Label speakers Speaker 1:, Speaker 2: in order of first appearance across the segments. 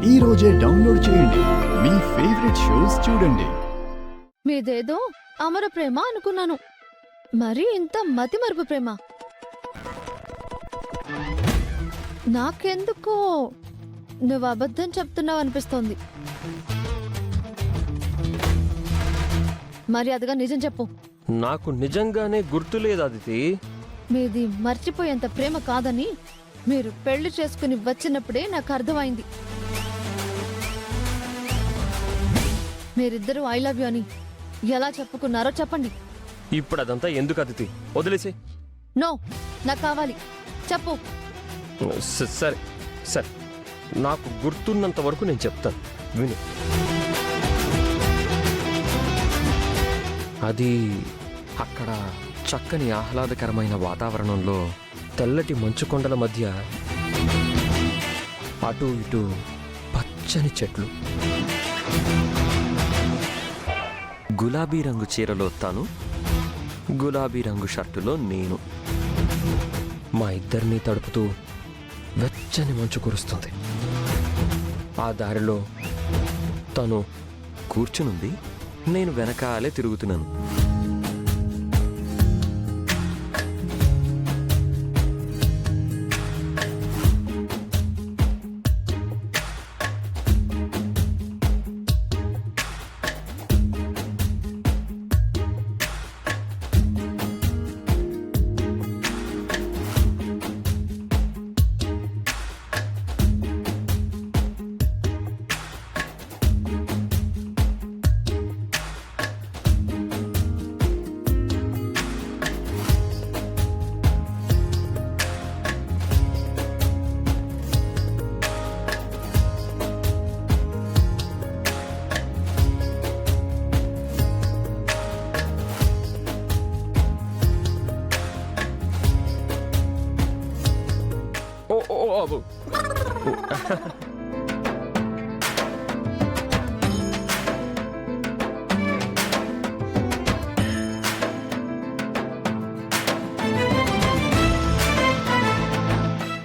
Speaker 1: ఈ రోజే డౌన్లోడ్ చేయండి. మీ ఫేవరెట్ షోస్ చూడండి.
Speaker 2: మీదేదో అమర ప్రేమ అనుకున్నాను, మరి ఇంత మతిమరుపు ప్రేమ. నాకెందుకో నువ్వు అబద్ధం చెప్తున్నావు అనిపిస్తోంది. మర్యాదగా నిజం చెప్పు.
Speaker 3: నాకు నిజంగానే గుర్తులేదు అదితి.
Speaker 2: మీది మర్చిపోయేంత ప్రేమ కాదని మీరు పెళ్లి చేసుకుని వచ్చినప్పుడే నాకు అర్థమైంది. మీరిద్దరూ ఐ లవ్ యూ అని ఎలా చెప్పుకున్నారో చెప్పండి.
Speaker 3: ఇప్పుడు అదంతా ఎందుకు అదితి, వదిలేసి.
Speaker 2: నో, నాకు కావాలి, చెప్పు.
Speaker 3: సరే సరే, నాకు గుర్తున్నంత వరకు నేను చెప్తాను, విను. అది అక్కడ చక్కని ఆహ్లాదకరమైన వాతావరణంలో తెల్లటి మంచు కొండల మధ్య అటు ఇటు పచ్చని చెట్లు, గులాబీ రంగు చీరలో తను, గులాబీ రంగు షర్టులో నేను. మా ఇద్దరిని తడుపుతూ వెచ్చని మంచు కురుస్తుంది. ఆ దారిలో తను కూర్చునుంది, నేను వెనకాలే తిరుగుతున్నాను.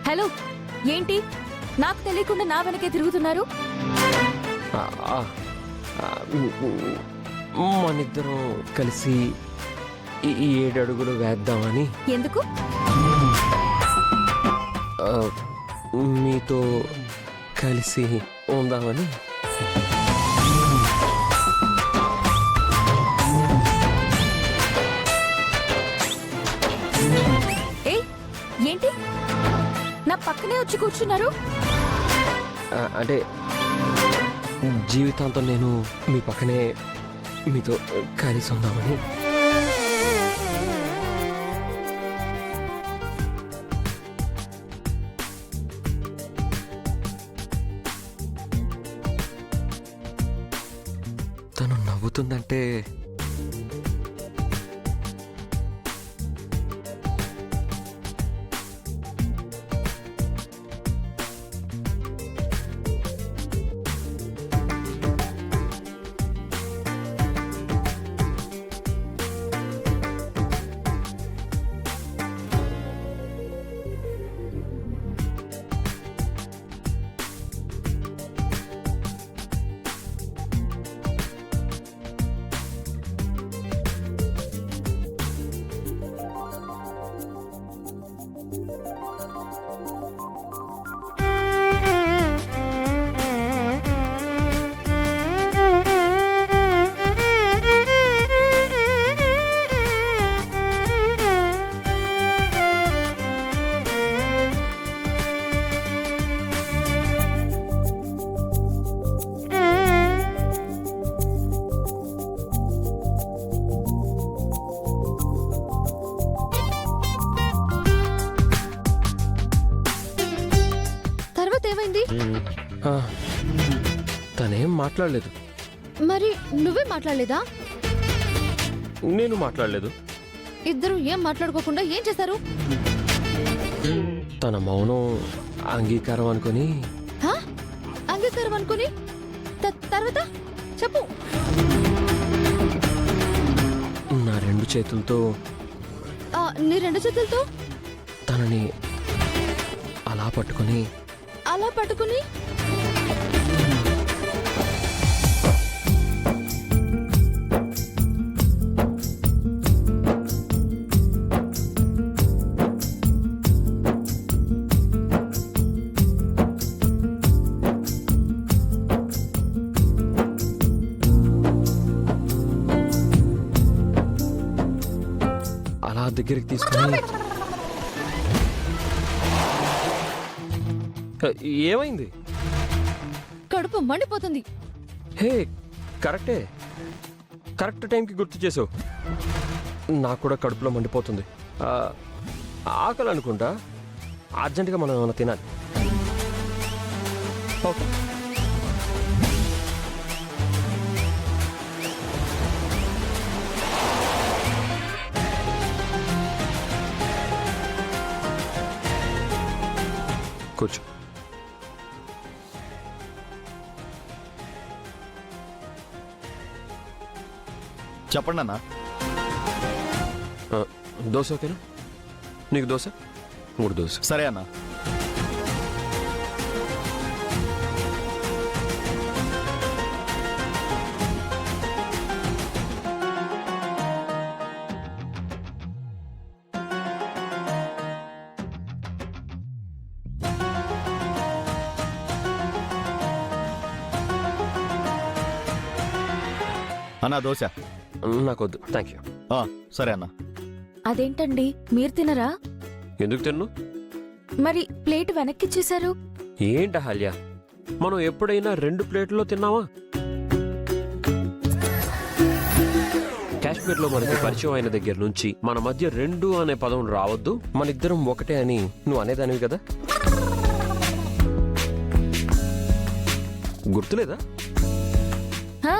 Speaker 4: హలో, ఏంటి నాకు తెలియకుండా నా వెనకే తిరుగుతున్నారు?
Speaker 3: మనిద్దరం కలిసి ఈ 7 అడుగులు వేద్దామని.
Speaker 4: ఎందుకు?
Speaker 3: మీతో కలిసి ఉందామని.
Speaker 4: ఏయ్, ఏంటి నా పక్కనే వచ్చి కూర్చున్నారు?
Speaker 3: అంటే జీవితాంతం నేను మీ పక్కనే మీతో కలిసి ఉందామని. తను నవ్వుతుందంటే తనేం మాట్లాడలేదు.
Speaker 2: మరి నువ్వే మాట్లాడలేదా?
Speaker 3: నేను మాట్లాడలేదు.
Speaker 2: ఇద్దరు ఏం మాట్లాడుకోకుండా ఏం చేశారు?
Speaker 3: తన మౌనం అంగీకారం అనుకుని.
Speaker 2: అంగీకారం అనుకుని తర్వాత చెప్పు.
Speaker 3: నా 2 చేతులతో,
Speaker 2: నీ 2 చేతులతో
Speaker 3: తనని అలా పట్టుకుని
Speaker 2: అలా పట్టుకుని
Speaker 3: దగ్గరికి తీసుకుని ఏమైంది?
Speaker 2: కడుపు మండిపోతుంది.
Speaker 3: హే, కరెక్ట్ టైంకి గుర్తు చేసావు. నాకు కూడా కడుపులో మండిపోతుంది. ఆకలి అనుకుంటా. అర్జెంటుగా మనం ఏమైనా తినాలి. ఓకే. కూర్చో.
Speaker 1: చెప్పండి అన్న.
Speaker 3: దోశ ఓకేనా? నీకు దోశ? 3 దోశ.
Speaker 1: సరే అన్న. అన్నా దోశ.
Speaker 3: నాకొద్దు, థ్యాంక్ యూ.
Speaker 1: సరే అన్న.
Speaker 4: అదేంటండి, మీరు తినరా?
Speaker 3: ఎందుకు తిన్ను?
Speaker 4: మరి ప్లేట్ వెనక్కిచ్చేశారు.
Speaker 3: ఏంట హల్యా, మనం ఎప్పుడైనా 2 ప్లేట్లో తిన్నావా? కాశ్మీర్లో మనకి పరిచయం అయిన దగ్గర నుంచి మన మధ్య 2 అనే పదం రావద్దు, మన ఇద్దరం ఒకటే అని నువ్వు అనేదానివి కదా. గుర్తులేదా?
Speaker 4: ఆ,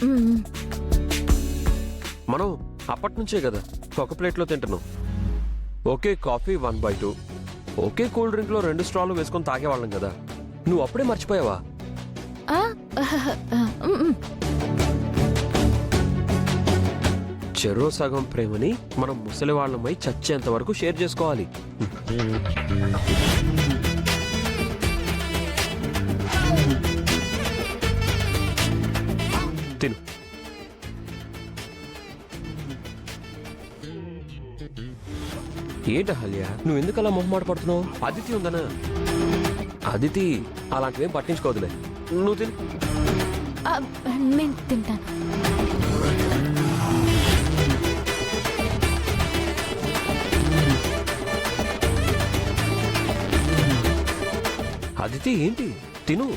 Speaker 4: మ్మ్.
Speaker 3: మనం అప్పటి నుంచే కదా ఒక ప్లేట్లో తింటున్నాం. Okay coffee 1/2, okay cool drink లో 2 స్ట్రాలు వేసుకొని తాగేవాళ్ళం కదా. నువ్వు అప్పుడే మర్చిపోయావా?
Speaker 4: ఆ, మ్మ్.
Speaker 3: చెరో సగం ప్రేమని మనం ముసలి వాళ్ళమై చచ్చేంత వరకు షేర్ చేసుకోవాలి. తిను. ఏంట హల్యా, నువ్వు ఎందుకు అలా మొహమాట పడుతున్నావు? అదితి ఉందనా? అదితి అలాంటివేం పట్టించుకోవద్దులే, నువ్వు తిను.
Speaker 4: ఆ, నేను తింటాను.
Speaker 3: అదితి ఏంటి, తిను.